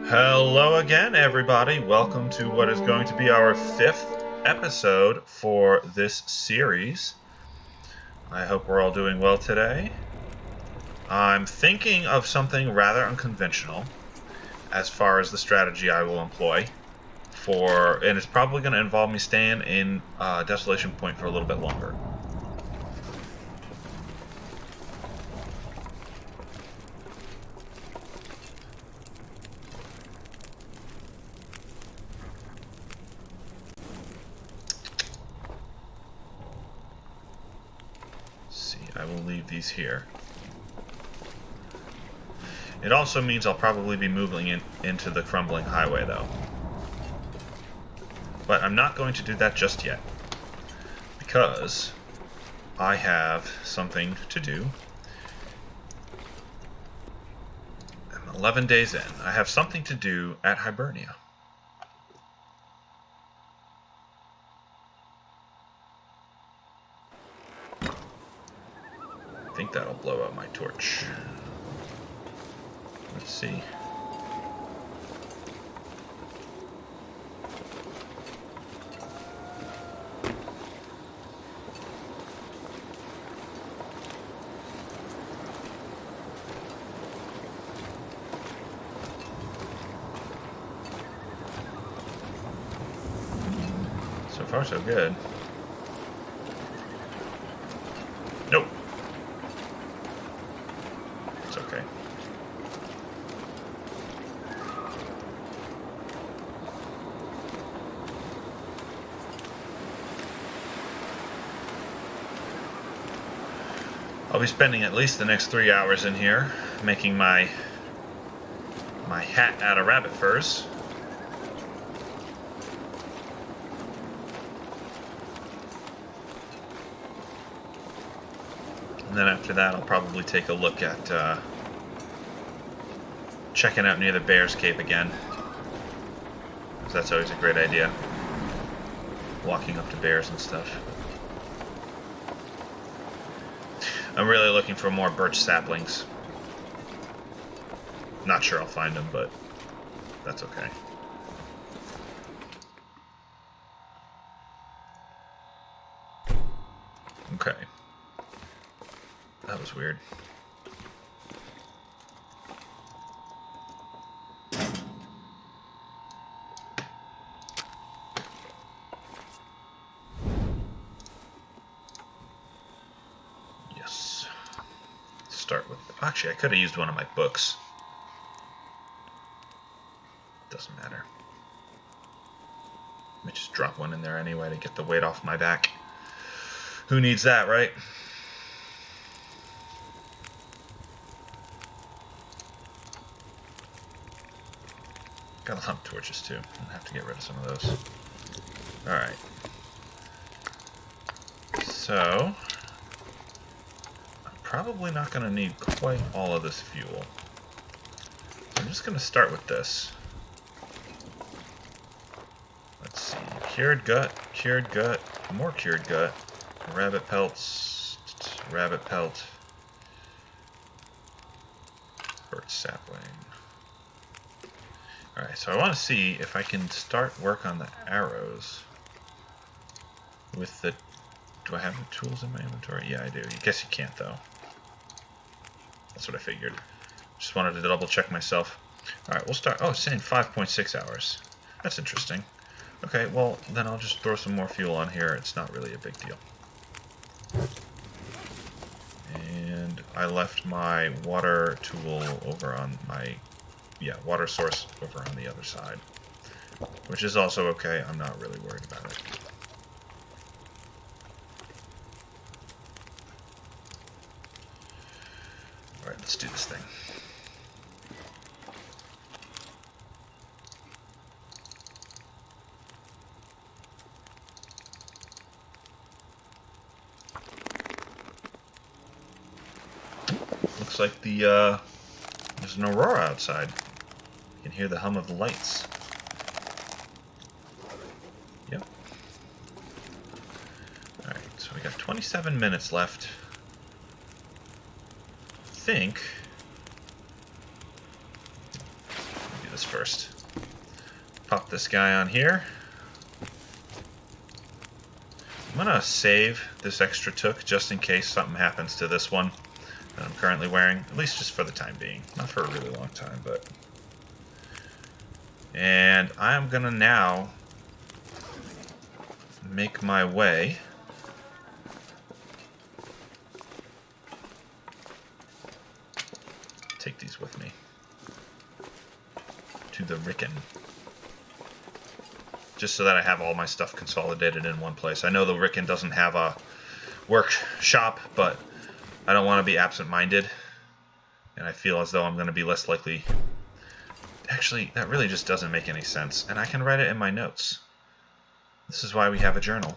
Hello again, everybody. Welcome to what is going to be our 5th episode for this series. I hope we're all doing well today. I'm thinking of something rather unconventional as far as the strategy I will employ and it's probably going to involve me staying in Desolation Point for a little bit longer. I will leave these here. It also means I'll probably be moving into the Crumbling Highway, though. But I'm not going to do that just yet, because I have something to do. I'm 11 days in. I have something to do at Hibernia. I think that'll blow up my torch. Let's see. So far, so good. Nope. It's okay. I'll be spending at least the next 3 hours in here making my hat out of rabbit furs. And then after that, I'll probably take a look at checking out near the Bear's Cape again. Because that's always a great idea. Walking up to bears and stuff. I'm really looking for more birch saplings. Not sure I'll find them, but that's okay. Okay. That was weird. Yes. Start with... Actually, I could have used one of my books. Doesn't matter. Let me just drop one in there anyway to get the weight off my back. Who needs that, right? Got a lot of torches too. I'll have to get rid of some of those. Alright. So, I'm probably not going to need quite all of this fuel. I'm just going to start with this. Let's see. Cured gut, more cured gut, rabbit pelts, rabbit pelt, birch sapling. Alright, so I want to see if I can start work on the arrows with the... Do I have the tools in my inventory? Yeah, I do. I guess you can't, though. That's what I figured. Just wanted to double check myself. Alright, we'll start... Oh, it's saying 5.6 hours. That's interesting. Okay, well, then I'll just throw some more fuel on here. It's not really a big deal. And I left my water tool over on my... Yeah, water source over on the other side. Which is also okay. I'm not really worried about it. Alright, let's do this thing. Looks like there's an aurora outside. You can hear the hum of the lights. Yep. Alright, so we got 27 minutes left. I think this first. Pop this guy on here. I'm gonna save this extra took just in case something happens to this one that I'm currently wearing, at least just for the time being. Not for a really long time, but... And I'm gonna now make my way take these with me to the Rickon, just so that I have all my stuff consolidated in one place. I know the Rickon doesn't have a workshop, but I don't want to be absent-minded, and I feel as though I'm going to be less likely. Actually, that really just doesn't make any sense, and I can write it in my notes. This is why we have a journal.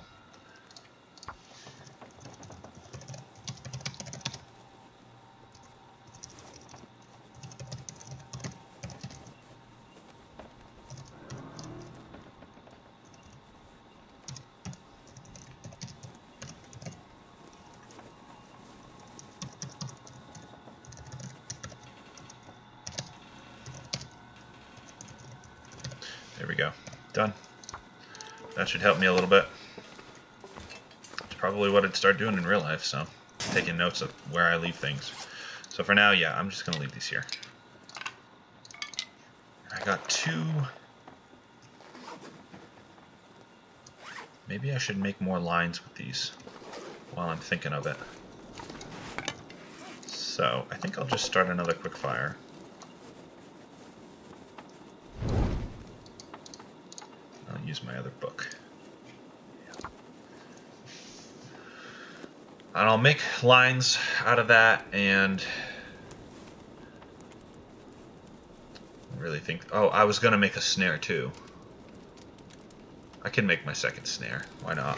There we go. Done. That should help me a little bit. It's probably what I'd start doing in real life, so taking notes of where I leave things. So for now, yeah, I'm just going to leave these here. I got 2... Maybe I should make more lines with these while I'm thinking of it. So I think I'll just start another quick fire. Use my other book. And I'll make lines out of that, and I really think... Oh, I was going to make a snare too. I can make my second snare. Why not?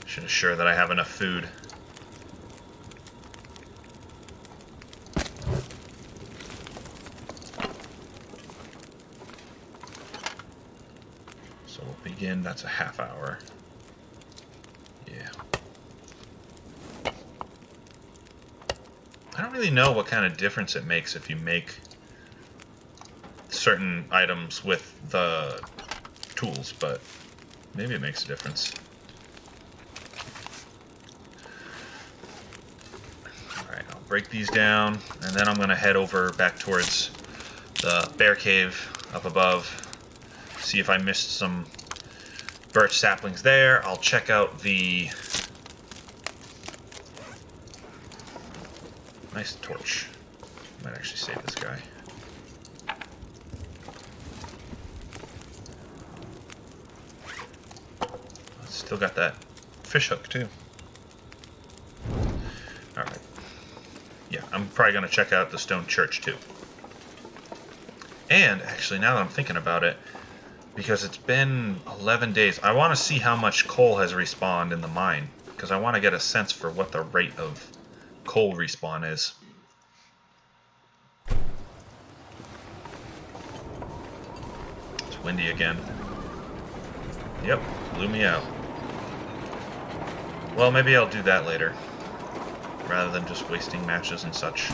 Should assure that I have enough food. Begin, that's a half hour. Yeah. I don't really know what kind of difference it makes if you make certain items with the tools, but maybe it makes a difference. Alright, I'll break these down, and then I'm going to head over back towards the bear cave up above, see if I missed some birch saplings there. I'll check out the... Nice torch. Might actually save this guy. Still got that fish hook too. Alright. Yeah, I'm probably going to check out the stone church too. And actually, now that I'm thinking about it, because it's been 11 days, I want to see how much coal has respawned in the mine, because I want to get a sense for what the rate of coal respawn is. It's windy again. Yep, blew me out. Well, maybe I'll do that later, rather than just wasting matches and such.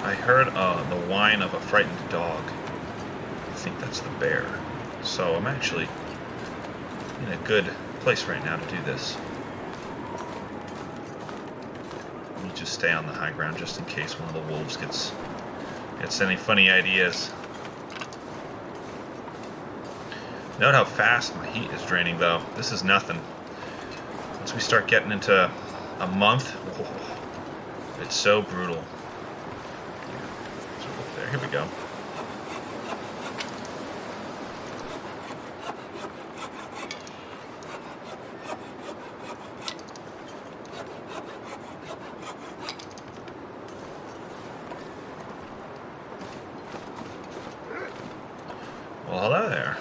I heard the whine of a frightened dog. I think that's the bear. So I'm actually in a good place right now to do this. Let me just stay on the high ground just in case one of the wolves gets any funny ideas. Note how fast my heat is draining though. This is nothing. Once we start getting into a month, it's so brutal. Here we go. Well, hello there.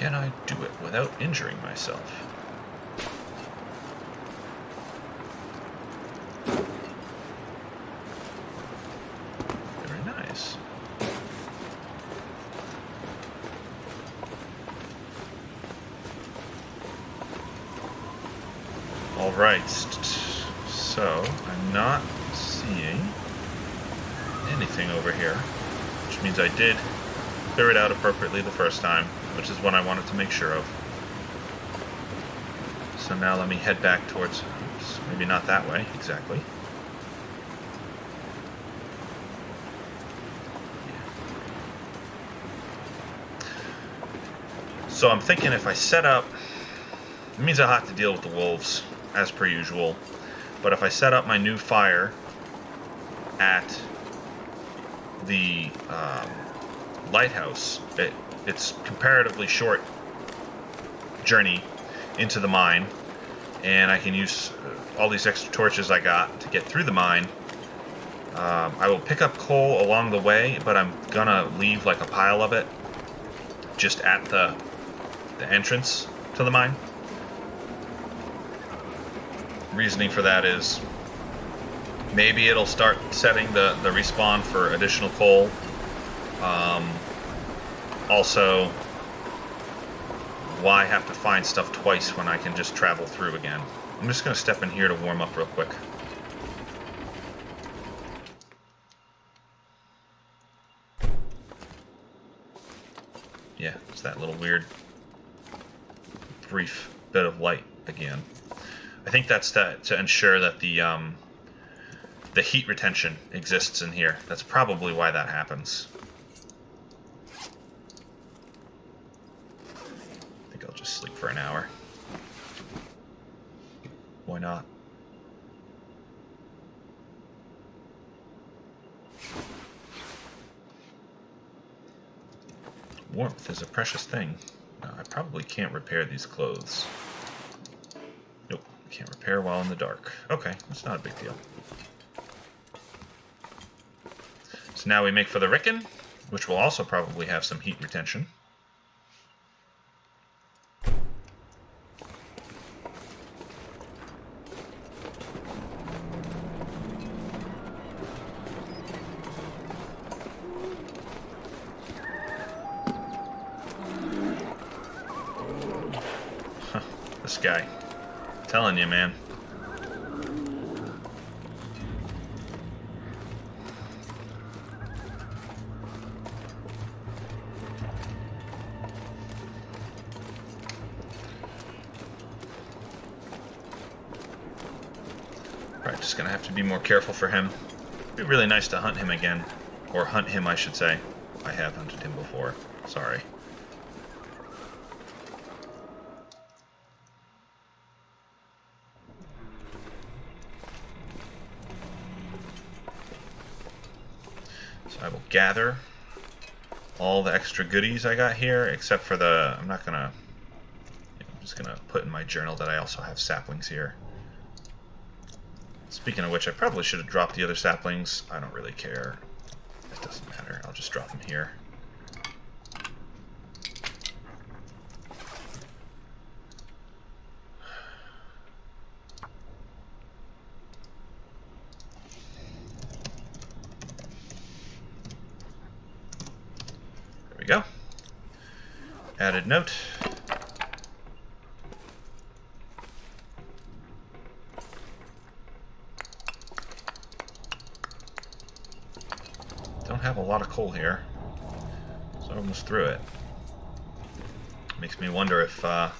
Can I do it without injuring myself? Very nice. Alright, so I'm not seeing anything over here, which means I did clear it out appropriately the first time, which is what I wanted to make sure of. So now let me head back towards, oops, maybe not that way, exactly. So I'm thinking if I set up, it means I'll have to deal with the wolves, as per usual. But if I set up my new fire at the lighthouse, it's comparatively short journey into the mine, and I can use all these extra torches I got to get through the mine. I will pick up coal along the way, but I'm gonna leave like a pile of it just at the entrance to the mine. Reasoning for that is maybe it'll start setting the respawn for additional coal. Also, why have to find stuff twice when I can just travel through again? I'm just going to step in here to warm up real quick. Yeah, it's that little weird brief bit of light again. I think that's to ensure that the heat retention exists in here. That's probably why that happens. I think I'll just sleep for an hour. Why not? Warmth is a precious thing. I probably can't repair these clothes. Nope, can't repair while in the dark. Okay, that's not a big deal. So now we make for the Ricken, which will also probably have some heat retention. This guy. I'm telling you, man. Alright, just gonna have to be more careful for him. It'd be really nice to hunt him again. Or hunt him, I should say. I have hunted him before. Sorry. I will gather all the extra goodies I got here, except for the, I'm just gonna put in my journal that I also have saplings here. Speaking of which, I probably should have dropped the other saplings. I don't really care. It doesn't matter. I'll just drop them here. We go. Added note. Don't have a lot of coal here, so I almost threw it. Makes me wonder if I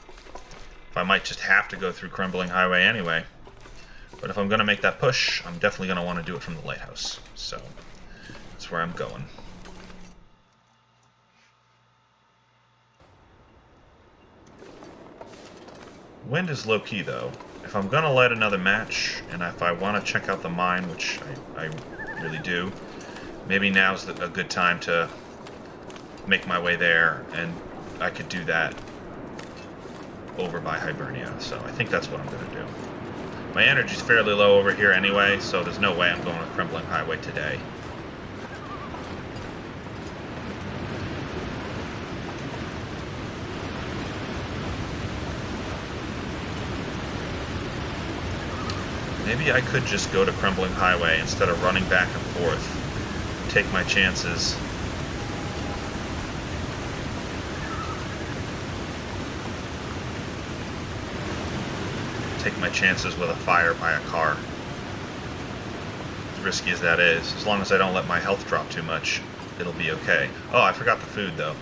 might just have to go through Crumbling Highway anyway. But if I'm going to make that push, I'm definitely going to want to do it from the lighthouse. So that's where I'm going. Wind is low-key, though. If I'm going to light another match, and if I want to check out the mine, which I really do, maybe now's a good time to make my way there, and I could do that over by Hibernia. So I think that's what I'm going to do. My energy's fairly low over here anyway, so there's no way I'm going to Crumbling Highway today. maybe I could just go to Crumbling Highway instead of running back and forth. Take my chances. Take my chances with a fire by a car. As risky as that is, as long as I don't let my health drop too much, it'll be okay. Oh, I forgot the food though.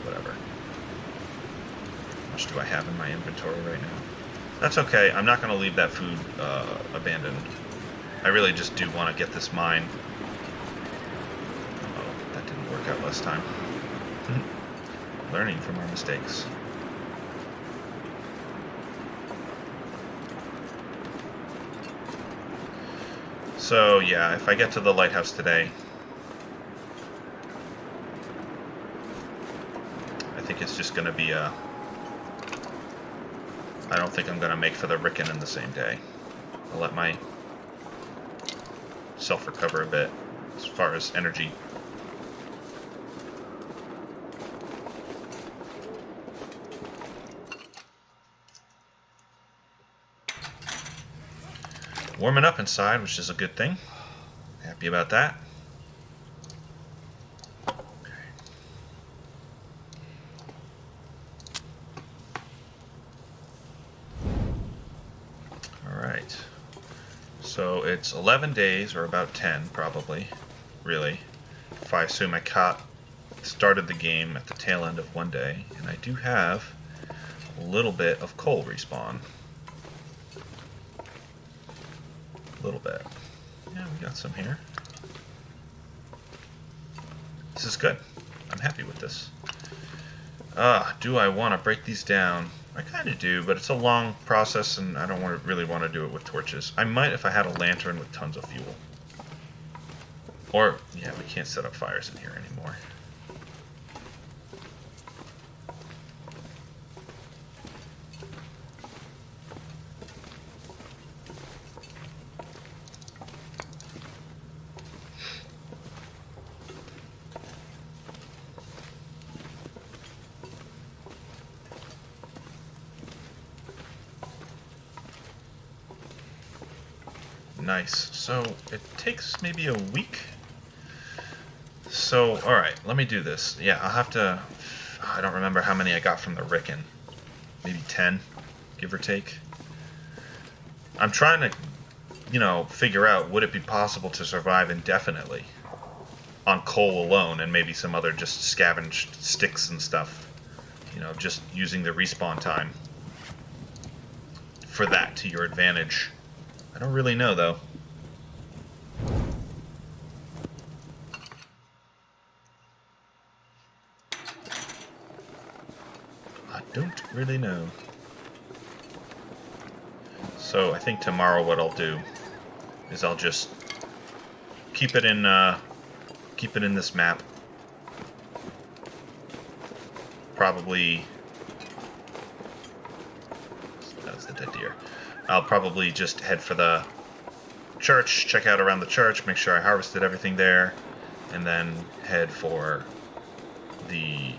Whatever. How much do I have in my inventory right now? That's okay. I'm not going to leave that food abandoned. I really just do want to get this mine. Oh, that didn't work out last time. Learning from our mistakes. So yeah, if I get to the lighthouse today, I think it's just going to be a... I don't think I'm going to make for the Ricken in the same day. I'll let my self recover a bit as far as energy. Warming up inside, which is a good thing. Happy about that. Alright. So it's 11 days, or about 10 probably, really. If I assume I started the game at the tail end of one day, and I do have a little bit of coal respawn. A little bit. Yeah, we got some here. This is good. I'm happy with this. Do I want to break these down? I kind of do, but it's a long process, and I don't really want to do it with torches. I might if I had a lantern with tons of fuel. Or, yeah, we can't set up fires in here anymore. Nice. So it takes maybe a week. So, alright, let me do this. Yeah, I'll have to... I don't remember how many I got from the Ricken. Maybe 10, give or take. I'm trying to, you know, figure out, would it be possible to survive indefinitely on coal alone and maybe some other just scavenged sticks and stuff. You know, just using the respawn time for that to your advantage. I don't really know, though. I don't really know. So I think tomorrow what I'll do is I'll just keep it in this map. Probably... That's the dead deer. I'll probably just head for the church, check out around the church, make sure I harvested everything there, and then head for the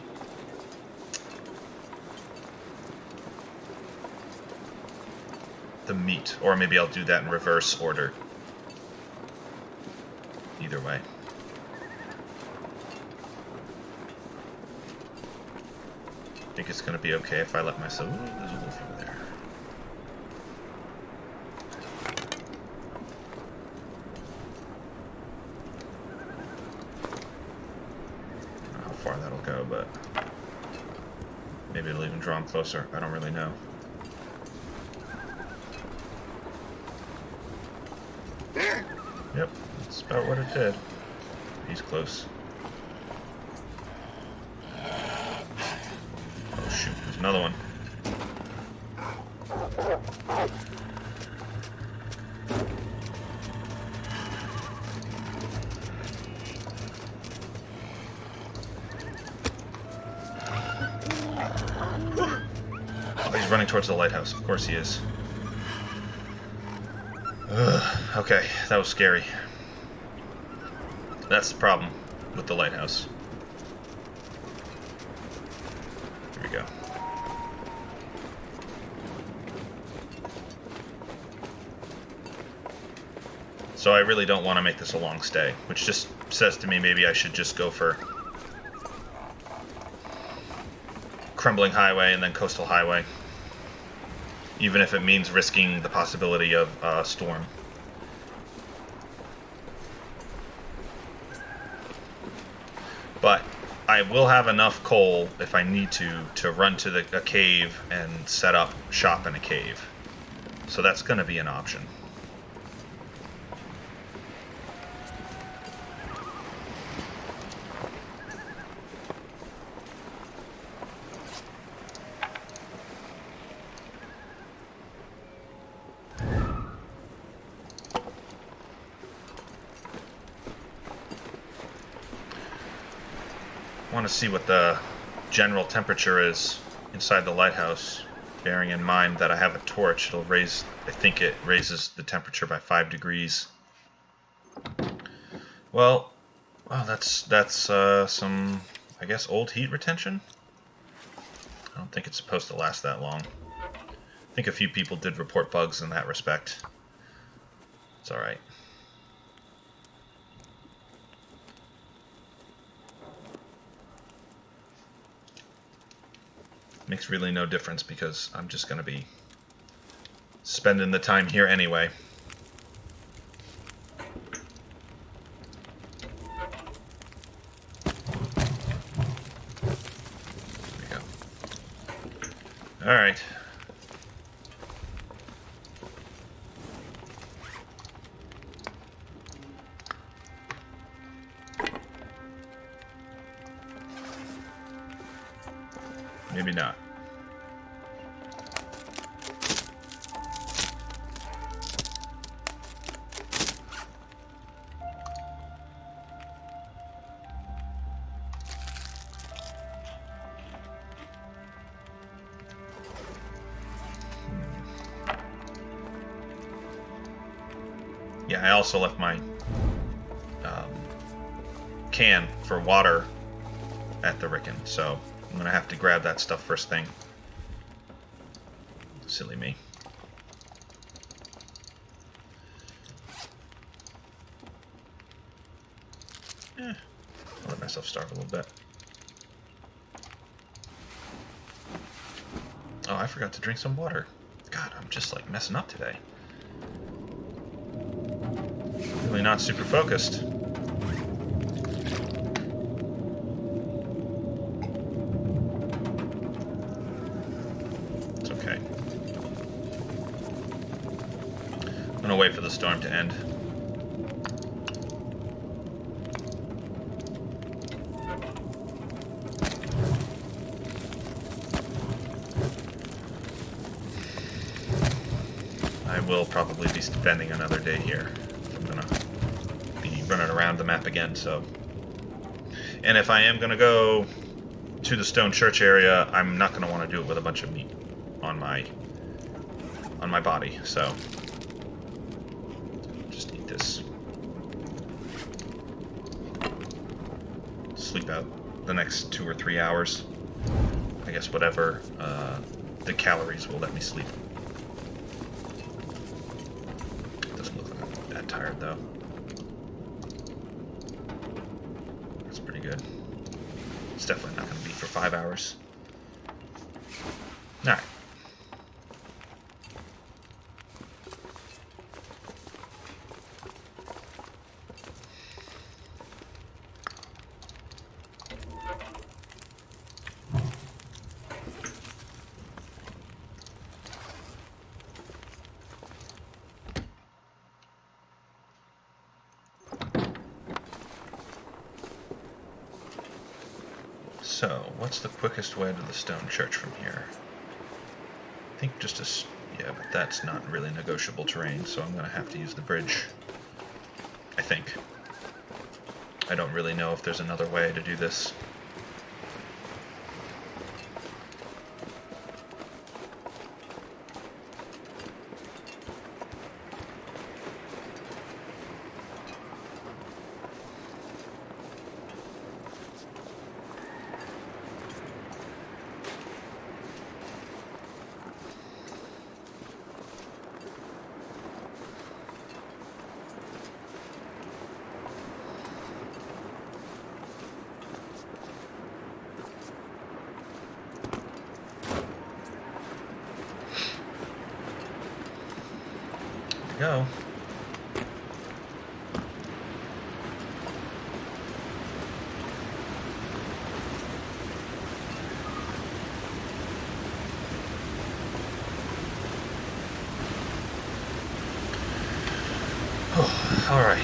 meat. Or maybe I'll do that in reverse order. Either way. I think it's going to be okay if I let myself... Ooh, there's a wolf over there. Far that'll go, but maybe it'll even draw him closer. I don't really know. Yep, that's about what it did. He's close. Oh shoot, there's another one. He's running towards the lighthouse. Of course he is. Ugh, okay, that was scary. That's the problem with the lighthouse. Here we go. So I really don't want to make this a long stay, which just says to me maybe I should just go for Crumbling Highway and then Coastal Highway, even if it means risking the possibility of a storm. But I will have enough coal, if I need to run to a cave and set up shop in a cave. So that's going to be an option. I want to see what the general temperature is inside the lighthouse, bearing in mind that I have a torch. It'll raise, I think it raises the temperature by 5 degrees. Well, that's some, I guess, old heat retention. I don't think it's supposed to last that long. I think a few people did report bugs in that respect. It's alright. Makes really no difference because I'm just going to be spending the time here anyway. There we go. Alright. Maybe not. Yeah, I also left my can for water at the Ricken, so I'm going to have to grab that stuff first thing. Silly me. I'll let myself starve a little bit. Oh, I forgot to drink some water. God, I'm just like messing up today. Really not super focused. It's okay. I'm gonna wait for the storm to end. I will probably be spending another day here. I'm gonna be running around the map again, so. And if I am gonna go to the Stone Church area, I'm not gonna want to do it with a bunch of meat on my body, so just eat this. Sleep out the next 2 or 3 hours. I guess whatever the calories will let me sleep. Doesn't look like I'm that tired though. That's pretty good. It's definitely not going to be for 5 hours. Alright. So, what's the quickest way to the Stone Church from here? I think just a... yeah, but that's not really negotiable terrain, so I'm going to have to use the bridge. I think. I don't really know if there's another way to do this. go. All right.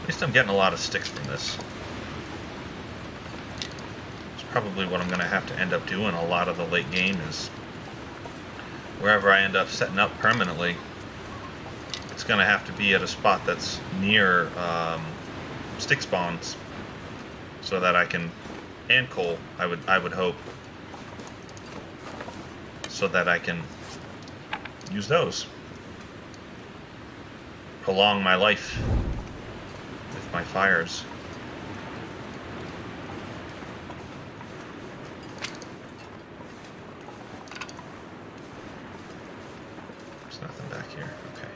At least I'm getting a lot of sticks from this. It's probably what I'm going to have to end up doing a lot of the late game is wherever I end up setting up permanently, it's going to have to be at a spot that's near stick spawns so that I can, and coal, I would hope, so that I can use those. Prolong my life with my fires. There's nothing back here. Okay.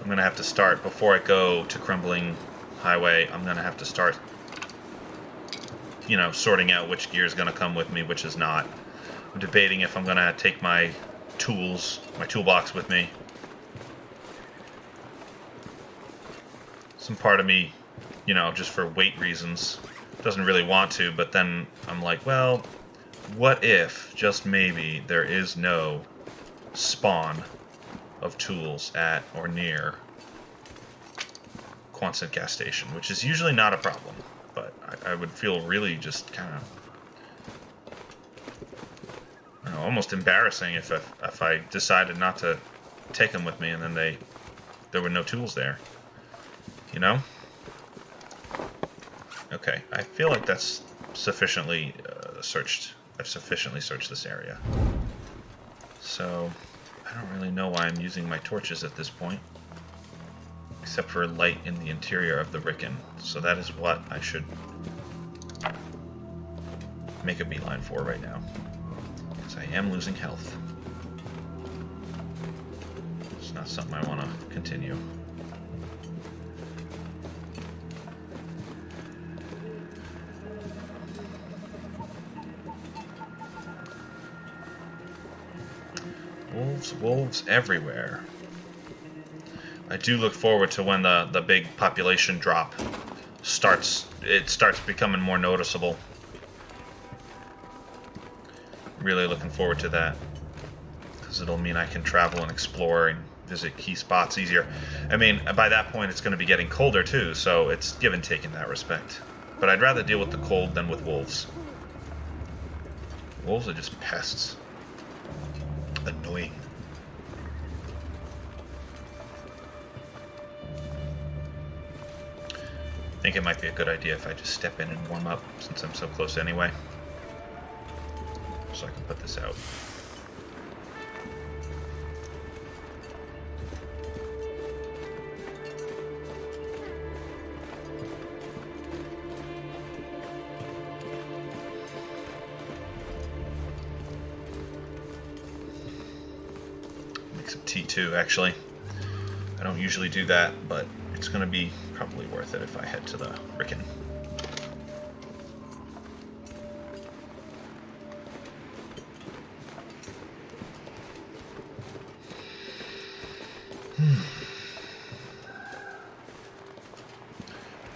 I'm going to have to start, before I go to Crumbling Highway, I'm going to have to start, you know, sorting out which gear is going to come with me, which is not. I'm debating if I'm going to take my tools, my toolbox with me. Some part of me, you know, just for weight reasons, doesn't really want to, but then I'm like, well, what if, just maybe, there is no spawn of tools at or near Quonset gas station, which is usually not a problem, but I would feel really just kind of almost embarrassing if I decided not to take them with me and then there were no tools there, you know? Okay, I feel like that's sufficiently searched. I've sufficiently searched this area, so I don't really know why I'm using my torches at this point, except for light in the interior of the Ricken. So that is what I should make a beeline for right now, because I am losing health. It's not something I want to continue. Wolves everywhere. I do look forward to when the big population drop starts becoming more noticeable. Really looking forward to that, because it'll mean I can travel and explore and visit key spots easier. I mean, by that point it's going to be getting colder too, so it's give and take in that respect. But I'd rather deal with the cold than with wolves. Wolves are just pests. Annoying. I think it might be a good idea if I just step in and warm up, since I'm so close anyway. So I can put this out. Make some tea too, actually. I don't usually do that, but it's going to be probably worth it if I head to the Ricken.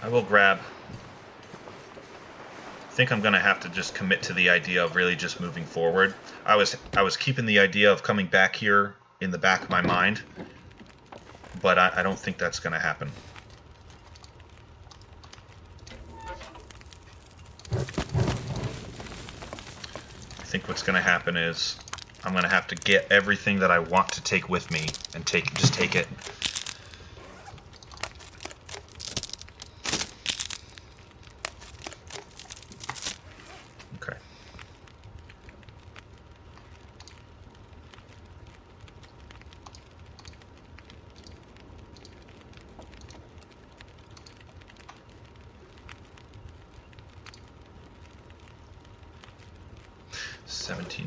I will grab. I think I'm going to have to just commit to the idea of really just moving forward. I was keeping the idea of coming back here in the back of my mind, but I don't think that's going to happen. I think what's going to happen is I'm going to have to get everything that I want to take with me and just take it. Okay.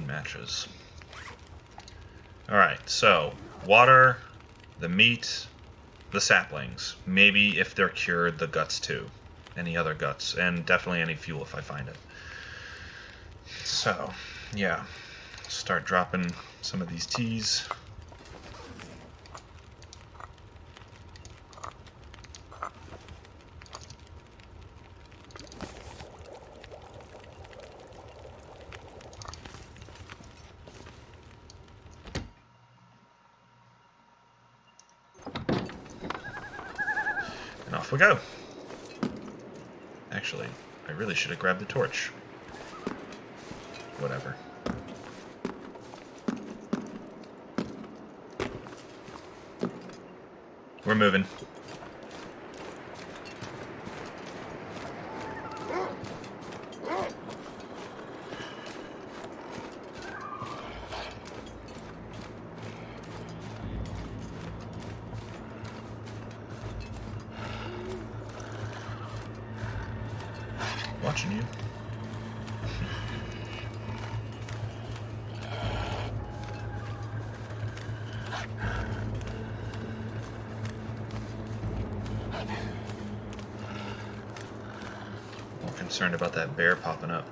Matches. Alright, so water, the meat, the saplings. Maybe if they're cured, the guts too. Any other guts, and definitely any fuel if I find it. So, yeah. Start dropping some of these teas. And off we go. Actually, I really should have grabbed the torch. Whatever. We're moving. Watching you. More concerned about that bear popping up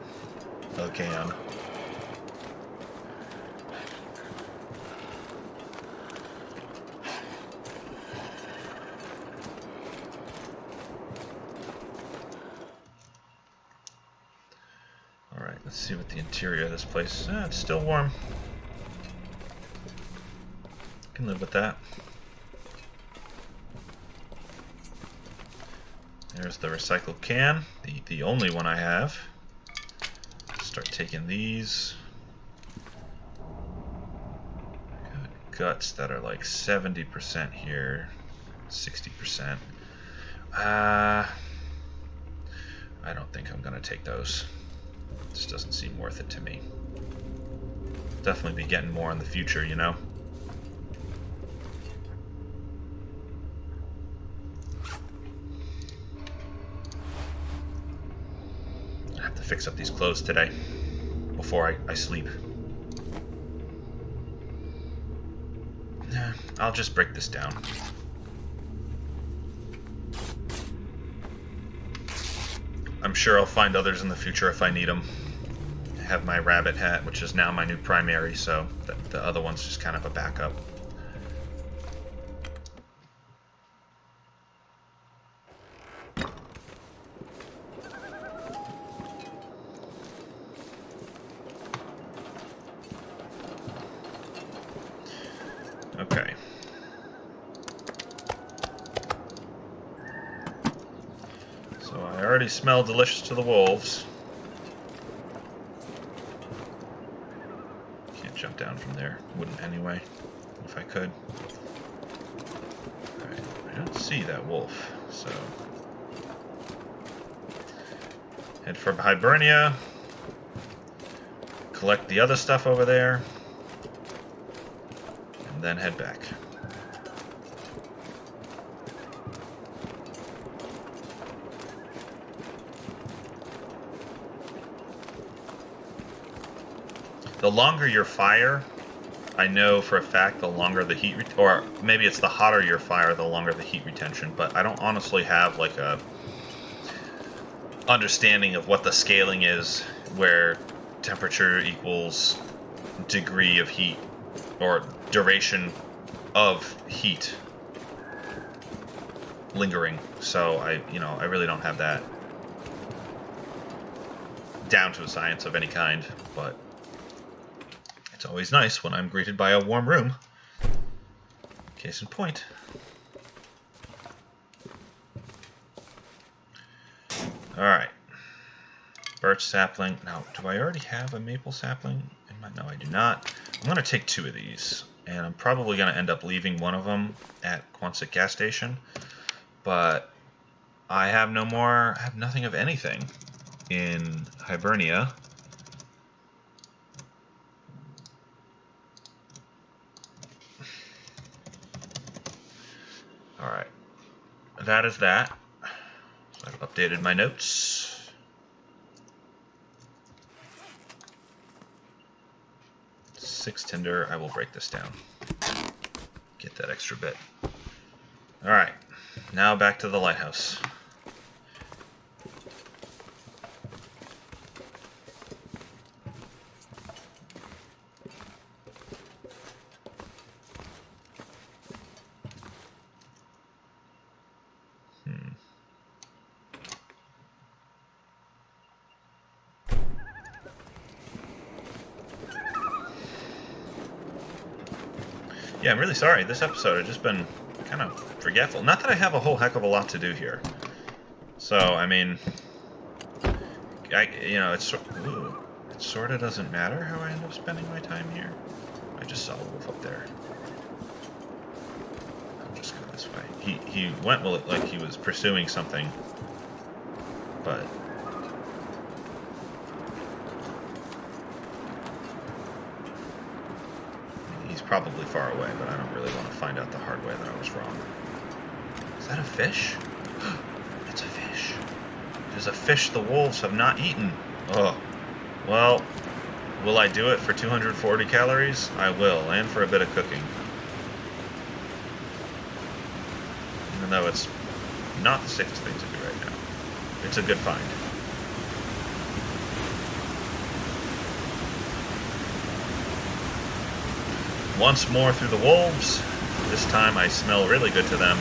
again. Let's see what the interior of this place is. It's still warm. Can live with that. There's the recycled can, the only one I have. Start taking these. Got guts that are like 70% here, 60%. I don't think I'm gonna take those. This doesn't seem worth it to me. Definitely be getting more in the future, you know? I have to fix up these clothes today before I sleep. I'll just break this down. I'm sure I'll find others in the future if I need them. I have my rabbit hat, which is now my new primary, so the other one's just kind of a backup. Okay. So I already smell delicious to the wolves. Can't jump down from there. Wouldn't anyway, if I could. Alright, I don't see that wolf, so... Head for Hibernia. Collect the other stuff over there. And then head back. The longer your fire, I know for a fact the longer the heat, or maybe it's the hotter your fire, the longer the heat retention, but I don't honestly have like a understanding of what the scaling is where temperature equals degree of heat or duration of heat lingering. So I really don't have that down to a science of any kind, but it's always nice when I'm greeted by a warm room. Case in point. Alright. Birch sapling. Now, do I already have a maple sapling? No, I do not. I'm going to take 2 of these, and I'm probably going to end up leaving one of them at Quonset gas station, but I have no more, I have nothing of anything in Hibernia. Alright, that is that. So I've updated my notes. Six tinder. I will break this down. Get that extra bit. Alright, now back to the lighthouse. Yeah, I'm really sorry. This episode, I've just been kind of forgetful. Not that I have a whole heck of a lot to do here. So, I mean, it sort of doesn't matter how I end up spending my time here. I just saw a wolf up there. I'm just going this way. He went like he was pursuing something, but probably far away, but I don't really want to find out the hard way that I was wrong. Is that a fish? It's a fish. There's a fish the wolves have not eaten. Oh. Well, will I do it for 240 calories? I will, and for a bit of cooking. Even though it's not the safest thing to do right now. It's a good find. Once more through the wolves. This time I smell really good to them.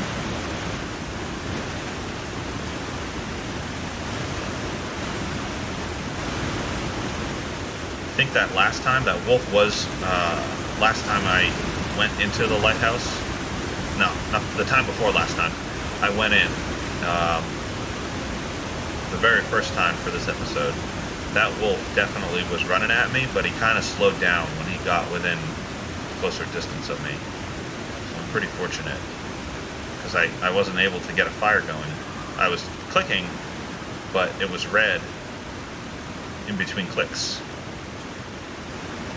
I think that last time, that wolf was, last time I went into the lighthouse. No, not the time before last time. I went in. The very first time for this episode. That wolf definitely was running at me, but he kind of slowed down when he got within closer distance of me. So I'm pretty fortunate, because I wasn't able to get a fire going. I was clicking, but it was red in between clicks.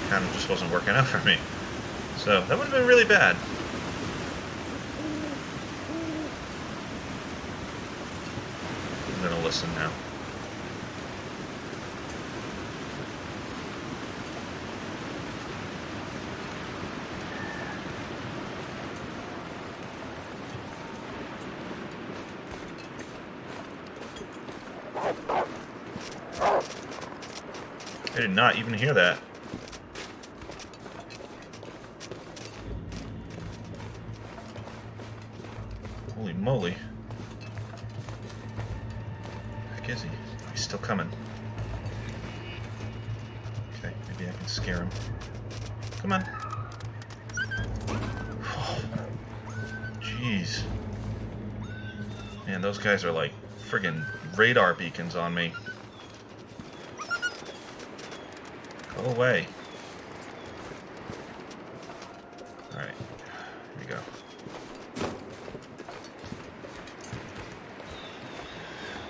Kind of just wasn't working out for me. So that would have been really bad. I'm going to listen now. I did not even hear that. Holy moly. Heck is he? He's still coming. Okay, maybe I can scare him. Come on. Jeez. Man, those guys are like friggin' radar beacons on me. Go away. Alright, here we go.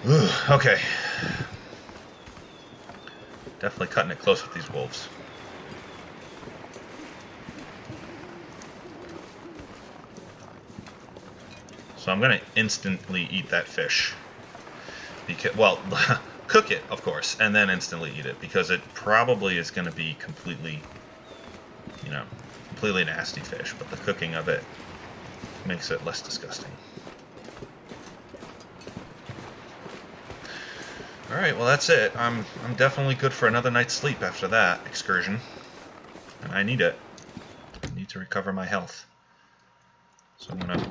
Ooh, okay. Definitely cutting it close with these wolves. So I'm going to instantly eat that fish. Because, well, cook it, of course, and then instantly eat it, because it probably is going to be completely, completely nasty fish, but the cooking of it makes it less disgusting. Alright, well that's it. I'm definitely good for another night's sleep after that excursion. And I need it. I need to recover my health. So I'm going to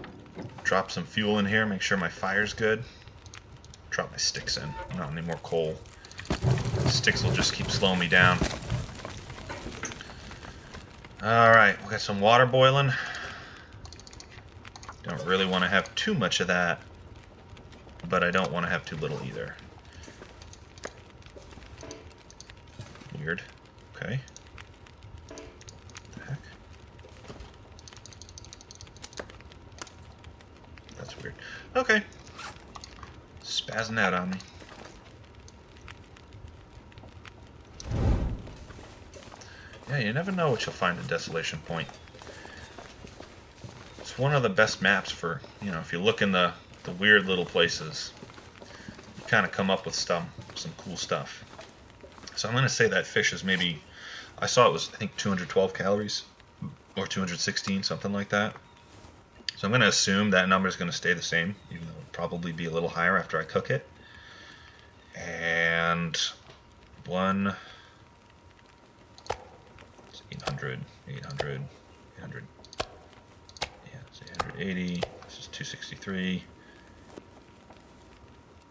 drop some fuel in here, make sure my fire's good. Drop my sticks in. Not any more coal. The sticks will just keep slowing me down. Alright, we got some water boiling. Don't really want to have too much of that, but I don't want to have too little either. weird. Okay. What the heck? That's weird. Okay. Spazzing out on me. Yeah, you never know what you'll find at Desolation Point. It's one of the best maps for, you know, if you look in the weird little places, you kind of come up with some cool stuff. So I'm going to say that fish is maybe, I saw it was, I think, 212 calories, or 216, something like that. So I'm going to assume that number is going to stay the same, even though it'll probably be a little higher after I cook it. And one, 800, 800, 800, yeah, it's 880, this is 263.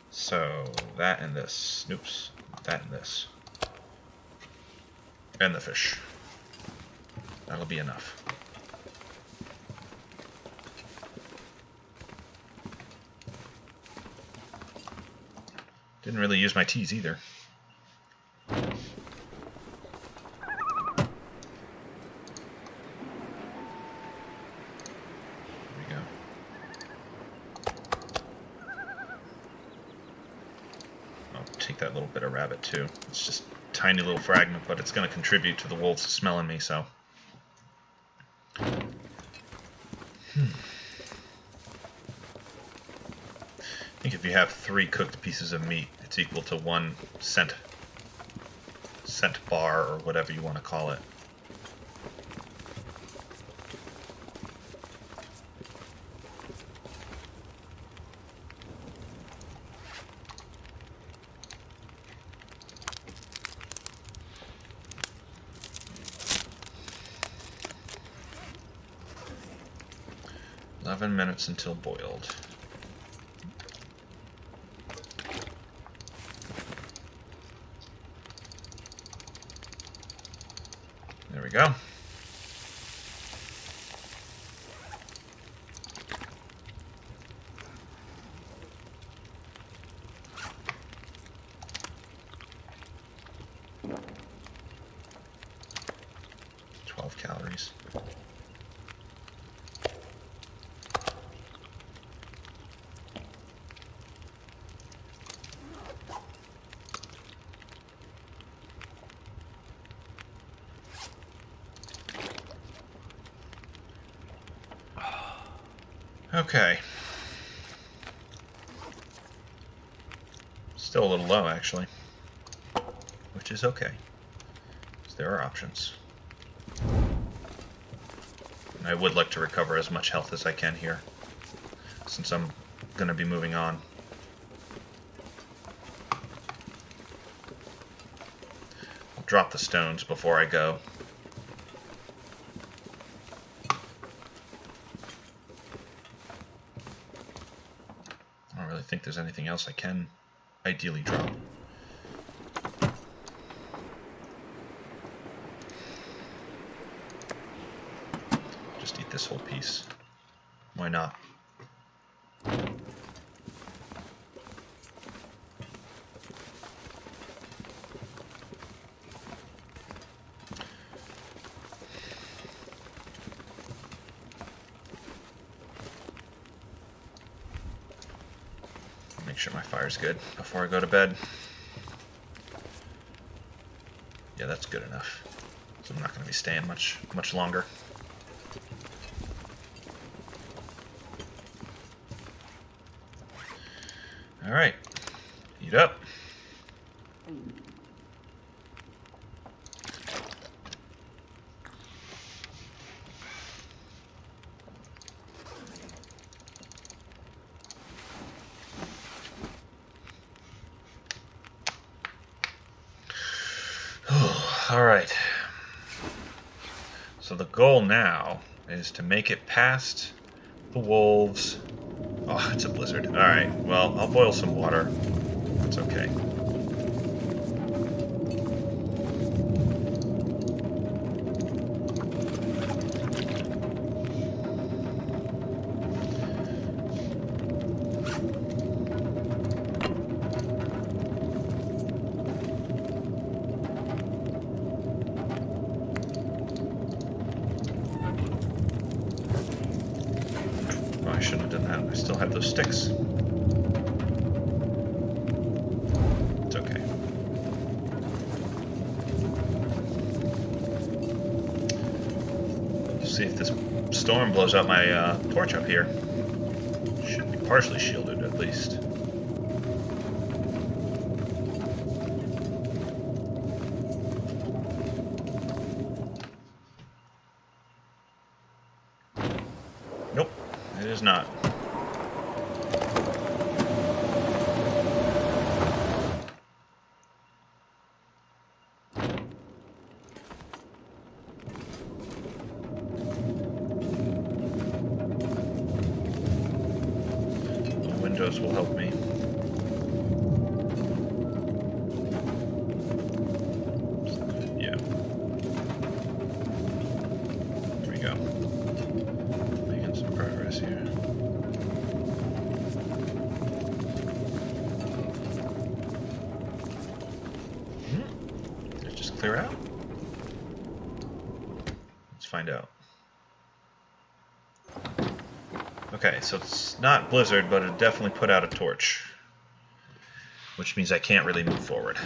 So that and this, oops, that and this. And the fish. That'll be enough. Didn't really use my teas either. There we go. I'll take that little bit of rabbit too. It's just a tiny little fragment, but it's going to contribute to the wolves smelling me, so. I think if you have 3 cooked pieces of meat, it's equal to 1 scent bar, or whatever you want to call it. Minutes until boiled. There we go. Calories. Okay. Still a little low, actually. Which is okay. Because there are options. And I would like to recover as much health as I can here, since I'm going to be moving on. I'll drop the stones before I go. I don't really think there's anything else I can ideally drop. Just eat this whole piece. Why not? Make sure my fire's good before I go to bed. Yeah, that's good enough. So I'm not going to be staying much longer. All right, eat up. All right. So the goal now is to make it past the wolves. Oh, it's a blizzard. All right. Well, I'll boil some water. That's okay. still have those sticks. It's okay. Let's see if this storm blows out my torch up here. Should be partially shielded at least. Nope, it is not. Windows will help me. Yeah. There we go. Making some progress here. Did it just clear out? Let's find out. Okay, so it's not blizzard, but it definitely put out a torch, which means I can't really move forward.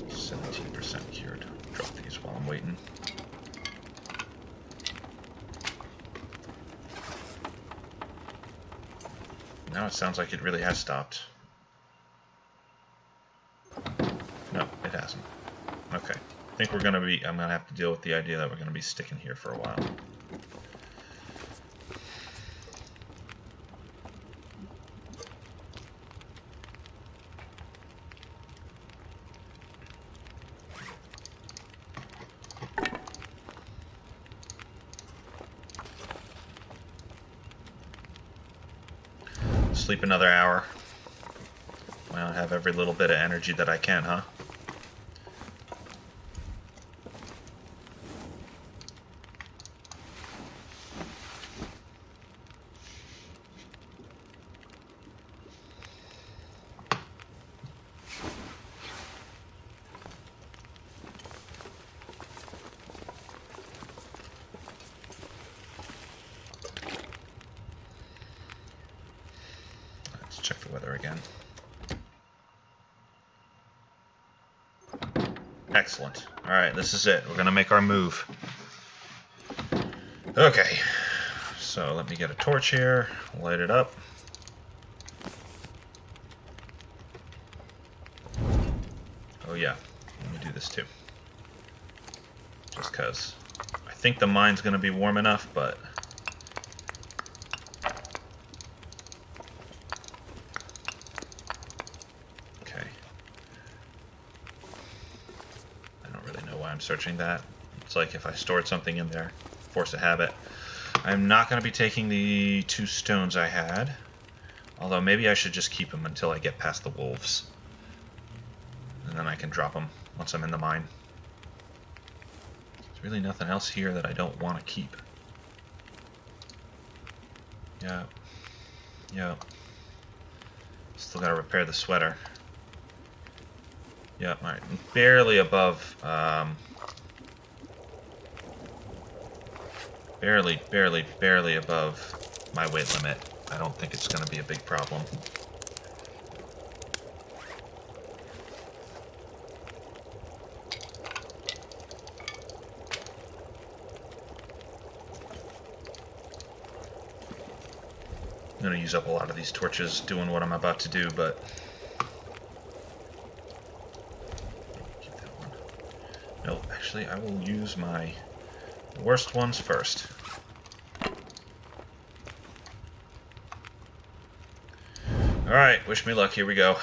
%17% cured. Drop these while I'm waiting. Now it sounds like it really has stopped. No, it hasn't. Okay, I think I'm gonna have to deal with the idea that we're gonna be sticking here for a while. Sleep another hour. Well, have every little bit of energy that I can, huh? Check the weather again. Excellent. Alright, this is it. We're going to make our move. Okay. So let me get a torch here. Light it up. Oh yeah. Let me do this too. Just because. I think the mine's going to be warm enough, but... I'm searching that. It's like if I stored something in there, force to habit. I'm not going to be taking the 2 stones I had, although maybe I should just keep them until I get past the wolves, and then I can drop them once I'm in the mine. There's really nothing else here that I don't want to keep. Yep. Still got to repair the sweater. Yep, alright. Barely above, barely above my weight limit. I don't think it's going to be a big problem. I'm going to use up a lot of these torches doing what I'm about to do, but... No, actually, I will use my worst ones first. Alright, wish me luck. Here we go.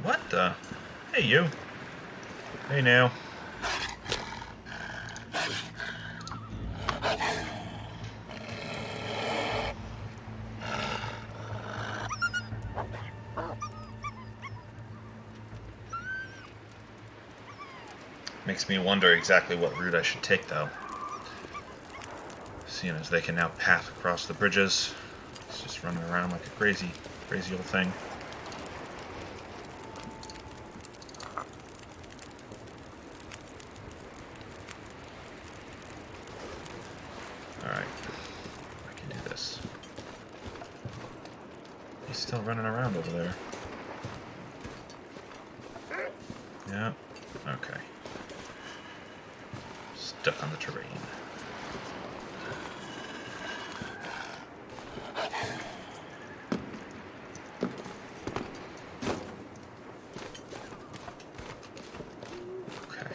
What the? Hey, you. Hey, now. Makes me wonder exactly what route I should take, though. Seeing as they can now path across the bridges. It's just running around like a crazy old thing. Alright. I can do this. He's still running around over there. Yeah. Okay. Stuck on the terrain. Okay.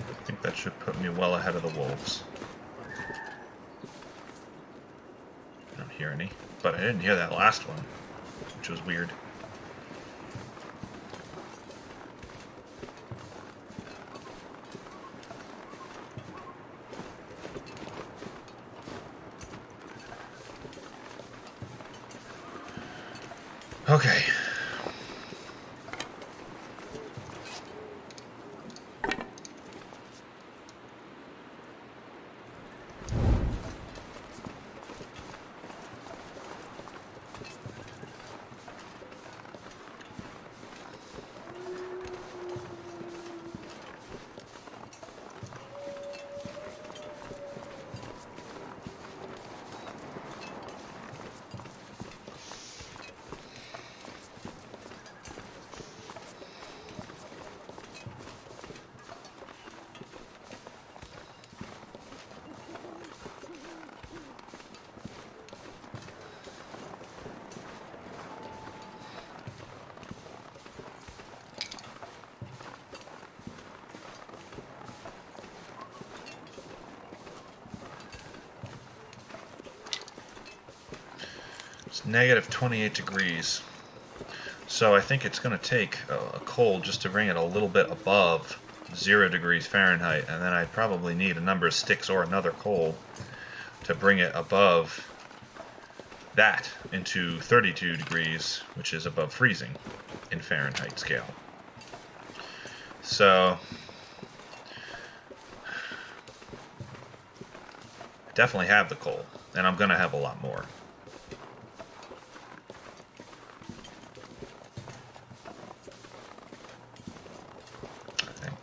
I think that should put me well ahead of the wolves. I don't hear any, but I didn't hear that last one, which was weird. Okay. It's negative 28 degrees. So I think it's going to take a cold just to bring it a little bit above 0 degrees Fahrenheit, and then I'd probably need a number of sticks or another coal to bring it above that into 32 degrees, which is above freezing in Fahrenheit scale. So I definitely have the coal, and I'm going to have a lot more.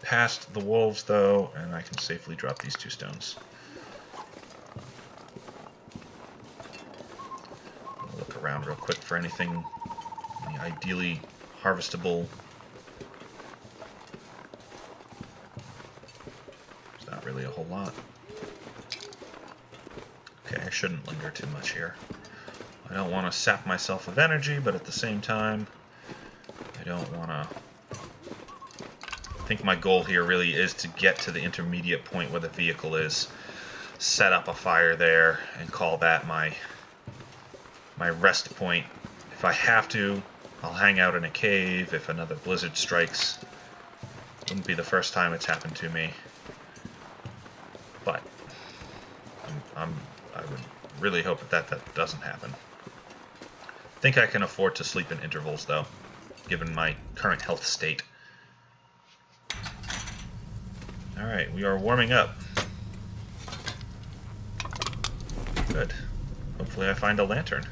Past the wolves, though, and I can safely drop these 2 stones. I'll look around real quick for anything ideally harvestable. There's not really a whole lot. Okay, I shouldn't linger too much here. I don't want to sap myself of energy, but at the same time, I don't want to... I think my goal here really is to get to the intermediate point where the vehicle is, set up a fire there, and call that my rest point. If I have to, I'll hang out in a cave if another blizzard strikes. Wouldn't be the first time it's happened to me, but I would really hope that doesn't happen. I think I can afford to sleep in intervals, though, given my current health state. Alright, we are warming up. Good. Hopefully I find a lantern.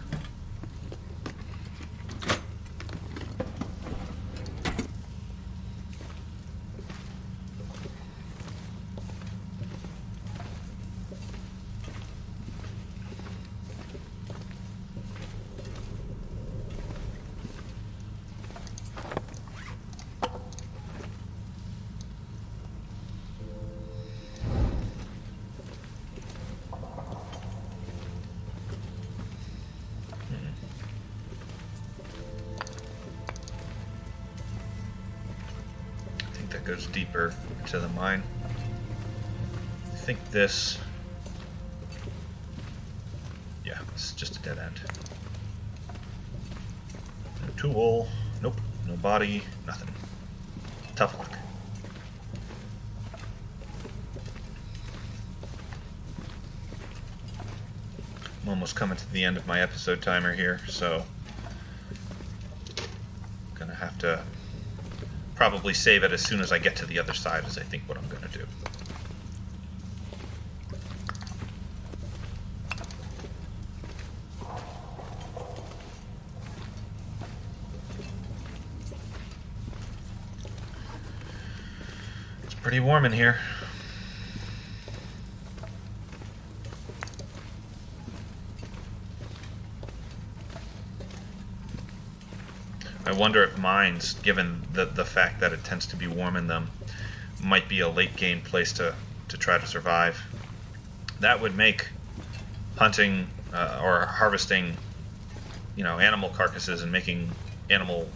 Goes deeper to the mine. I think this... yeah, it's just a dead end. No tool. Nope. No body. Nothing. Tough luck. I'm almost coming to the end of my episode timer here, so I'm gonna have to probably save it as soon as I get to the other side, is I think what I'm gonna do. It's pretty warm in here. I wonder if mines, given the fact that it tends to be warm in them, might be a late game place to try to survive. That would make hunting or harvesting, animal carcasses and making animal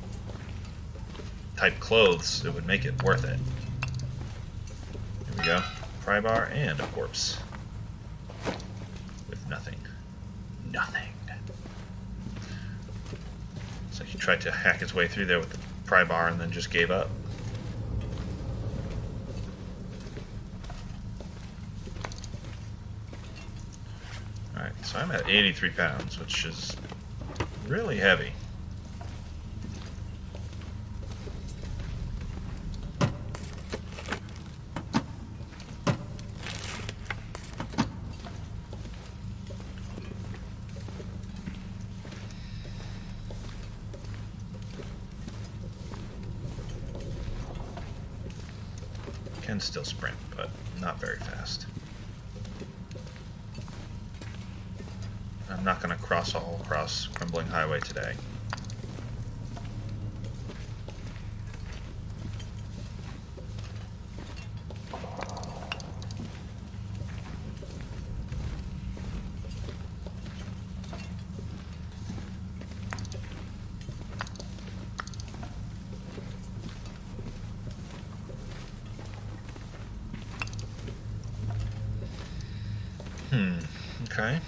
type clothes, it would make it worth it. Here we go. Pry bar and a corpse. With nothing. Nothing. So he tried to hack his way through there with the pry bar and then just gave up. Alright, so I'm at 83 pounds, which is really heavy. Can still sprint, but not very fast. I'm not going to cross all across Crumbling Highway today. Okay.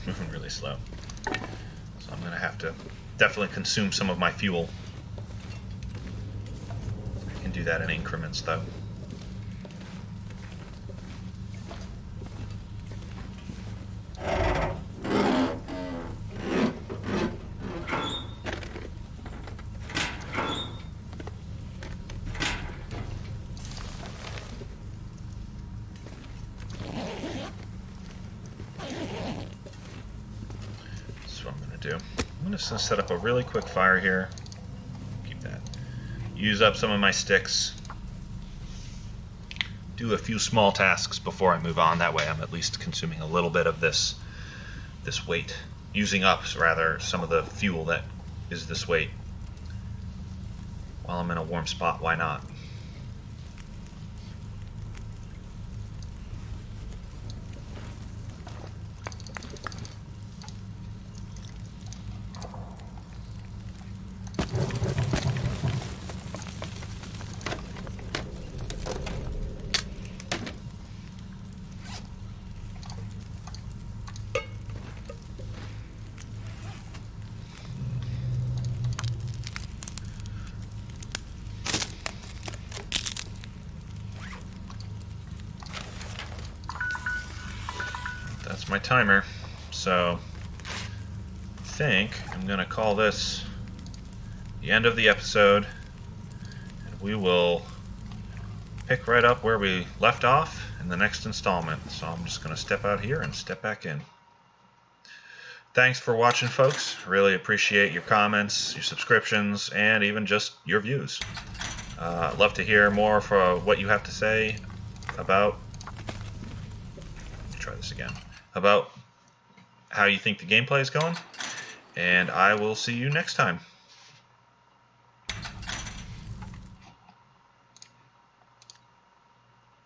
Moving really slow. So I'm going to have to definitely consume some of my fuel. I can do that in increments though. I'm just going to set up a really quick fire here. Keep that. Use up some of my sticks. Do a few small tasks before I move on. That way I'm at least consuming a little bit of this weight. Using up, rather, some of the fuel that is this weight. While I'm in a warm spot, why not? That's my timer, so I think I'm going to call this the end of the episode, and we will pick right up where we left off in the next installment. So I'm just going to step out here and step back in. Thanks for watching, folks. Really appreciate your comments, your subscriptions, and even just your views. Love to hear more for what you have to say about, let me try this again, about how you think the gameplay is going, and I will see you next time.